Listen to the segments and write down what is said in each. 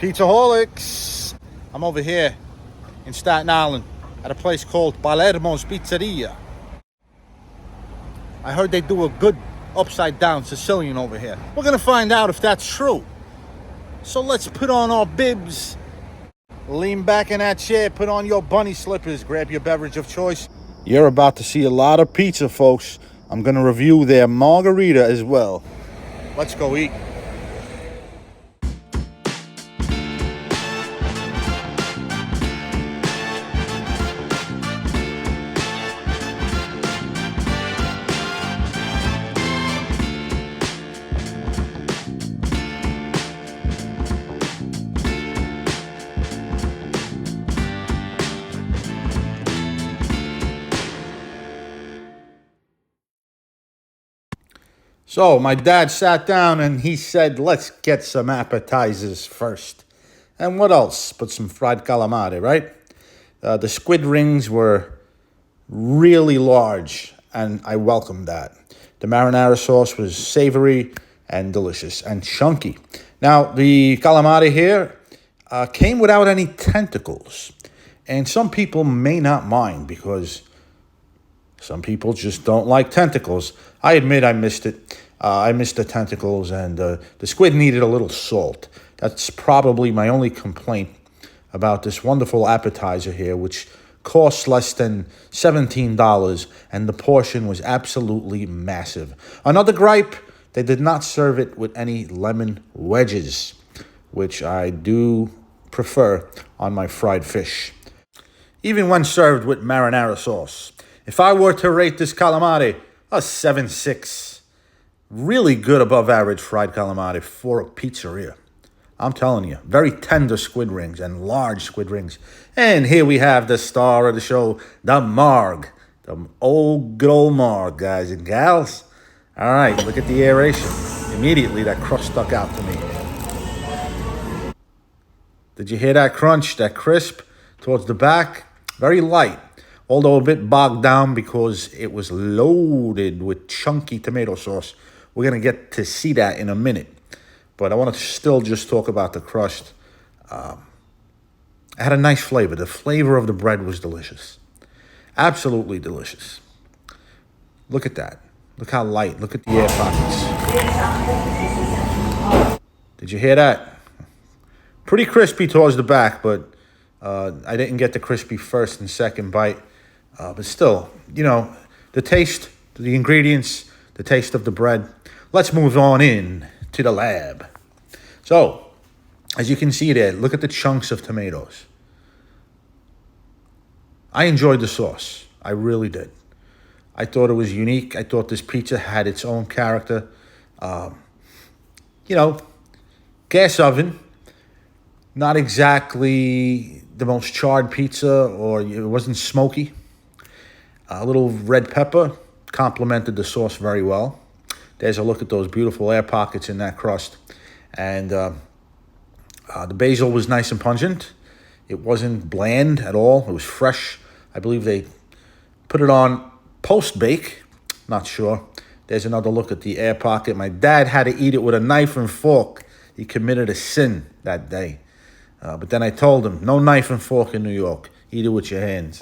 Pizzaholics! I'm over here in Staten Island at a place called PALERMO's Pizzeria. I heard they do a good upside down Sicilian over here. We're gonna find out if that's true. So let's put on our bibs, lean back in that chair, put on your bunny slippers, grab your beverage of choice. You're about to see a lot of pizza, folks. I'm gonna review their Margherita as well. Let's go eat. So my dad sat down and he said, let's get some appetizers first. And what else but some fried calamari, right? The squid rings were really large, and I welcomed that. The marinara sauce was savory and delicious and chunky. Now, the calamari here came without any tentacles. And some people may not mind because some people just don't like tentacles. I admit I missed it. I missed the tentacles, and the squid needed a little salt. That's probably my only complaint about this wonderful appetizer here, which costs less than $17, and the portion was absolutely massive. Another gripe, they did not serve it with any lemon wedges, which I do prefer on my fried fish, even when served with marinara sauce. If I were to rate this calamari, a 7.6. Really good above average fried calamari for a pizzeria. I'm telling you, very tender squid rings and large squid rings. And here we have the star of the show, the Marg. The old good old Marg, guys and gals. All right, look at the aeration. Immediately that crust stuck out to me. Did you hear that crunch, that crisp towards the back? Very light, although a bit bogged down because it was loaded with chunky tomato sauce. We're going to get to see that in a minute. But I want to still just talk about the crust. It had a nice flavor. The flavor of the bread was delicious. Absolutely delicious. Look at that. Look how light. Look at the air pockets. Did you hear that? Pretty crispy towards the back, but I didn't get the crispy first and second bite. But still, you know, the taste, the ingredients, the taste of the bread. Let's move on in to the lab. So, as you can see there, look at the chunks of tomatoes. I enjoyed the sauce. I really did. I thought it was unique. I thought this pizza had its own character. You know, gas oven. Not exactly the most charred pizza, or it wasn't smoky. A little red pepper complemented the sauce very well. There's a look at those beautiful air pockets in that crust. And the basil was nice and pungent. It wasn't bland at all. It was fresh. I believe they put it on post-bake. Not sure. There's another look at the air pocket. My dad had to eat it with a knife and fork. He committed a sin that day. But then I told him, no knife and fork in New York. Eat it with your hands.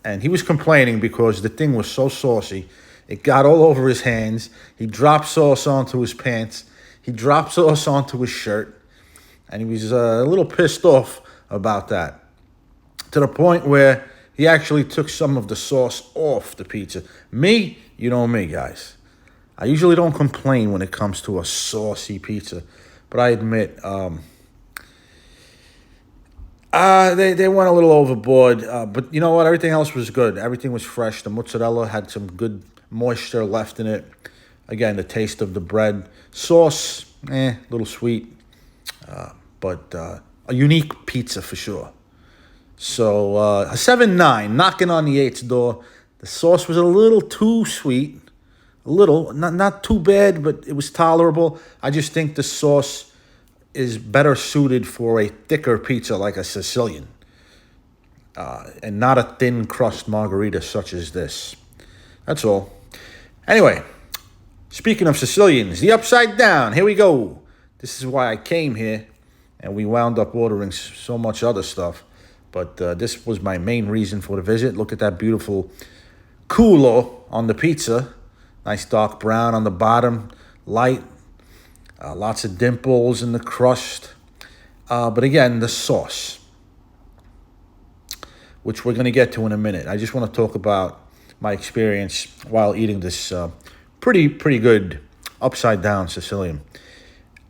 And he was complaining because the thing was so saucy. It got all over his hands. He dropped sauce onto his pants. He dropped sauce onto his shirt. And he was a little pissed off about that. To the point where he actually took some of the sauce off the pizza. Me, you know me, guys. I usually don't complain when it comes to a saucy pizza. But I admit, they went a little overboard. But you know what? Everything else was good. Everything was fresh. The mozzarella had some good moisture left in it. Again, the taste of the bread. Sauce, a little sweet. But a unique pizza for sure. So a 7.9, knocking on the 8's door. The sauce was a little too sweet. A little, not too bad, but it was tolerable. I just think the sauce is better suited for a thicker pizza like a Sicilian. And not a thin crust margherita such as this. That's all. Anyway, speaking of Sicilians, the upside down. Here we go. This is why I came here. and we wound up ordering so much other stuff. But this was my main reason for the visit. Look at that beautiful culo on the pizza. Nice dark brown on the bottom, light, lots of dimples in the crust. But again, the sauce, which we're going to get to in a minute. I just want to talk about my experience while eating this pretty good upside down Sicilian.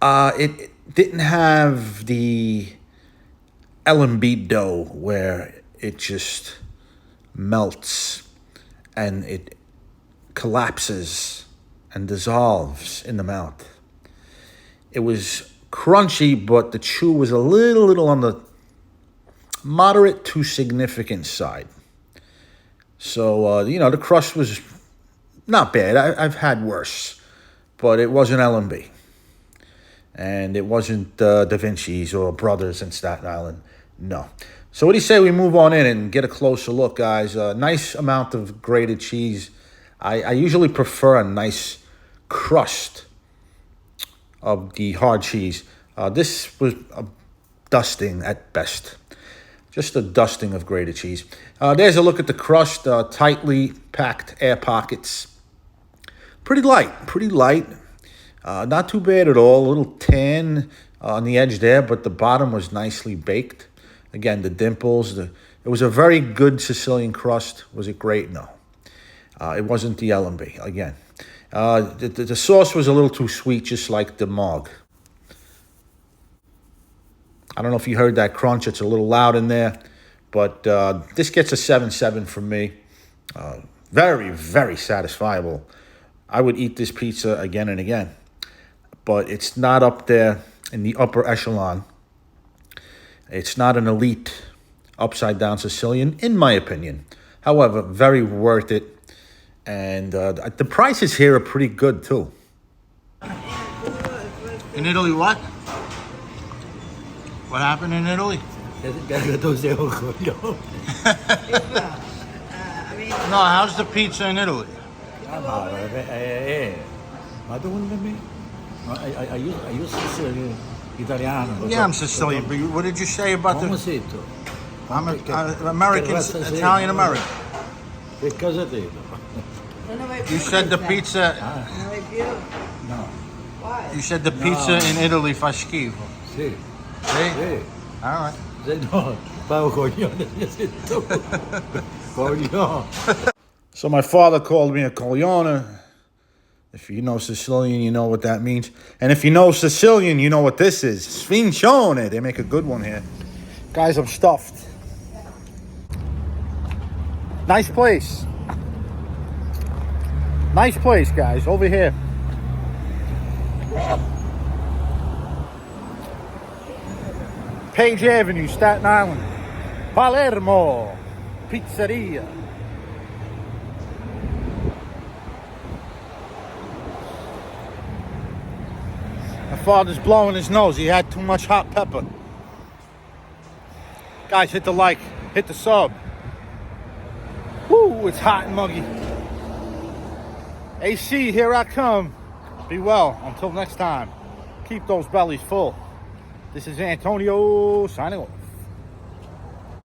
It didn't have the L&B dough where it just melts and it collapses and dissolves in the mouth. It was crunchy, but the chew was a little on the moderate to significant side. So, the crust was not bad. I've had worse, but it wasn't L&B. And it wasn't Da Vinci's or Brothers in Staten Island. No. So what do you say we move on in and get a closer look, guys? A nice amount of grated cheese. I usually prefer a nice crust of the hard cheese. This was a dusting at best. Just a dusting of grated cheese. There's a look at the crust. Tightly packed air pockets. Pretty light. Not too bad at all. A little tan on the edge there, but the bottom was nicely baked. Again, the dimples. It was a very good Sicilian crust. Was it great? No. It wasn't the L&B. Again, the sauce was a little too sweet, just like the Marg. I don't know if you heard that crunch. It's a little loud in there. But this gets a 7.7 from me. Very, very satisfiable. I would eat this pizza again and again. But it's not up there in the upper echelon. It's not an elite upside down Sicilian, in my opinion. However, very worth it. And the prices here are pretty good, too. In Italy, what? What happened in Italy? No, how's the pizza in Italy? Ma tu con me? Io Sicilian, italiano. Yeah, I'm Sicilian, but what did you say about Come the... sei tu? I'm American, Italian American. Che cosa te? You said the pizza... No. You said the pizza in Italy fa schifo. Sì. See? Sì. All right. Se no, Paolo coglione, sei tu. Coglione. So my father called me a coglione. If you know Sicilian, you know what that means. And if you know Sicilian, you know what this is. Sfincione. They make a good one here. Guys, I'm stuffed. Nice place. Nice place, guys. Over here. Page Avenue, Staten Island. Palermo. Pizzeria. My father's blowing his nose. He had too much hot pepper. Guys, hit the like. Hit the sub. Woo, it's hot and muggy. AC, here I come. Be well. Until next time. Keep those bellies full. This is Antonio signing off.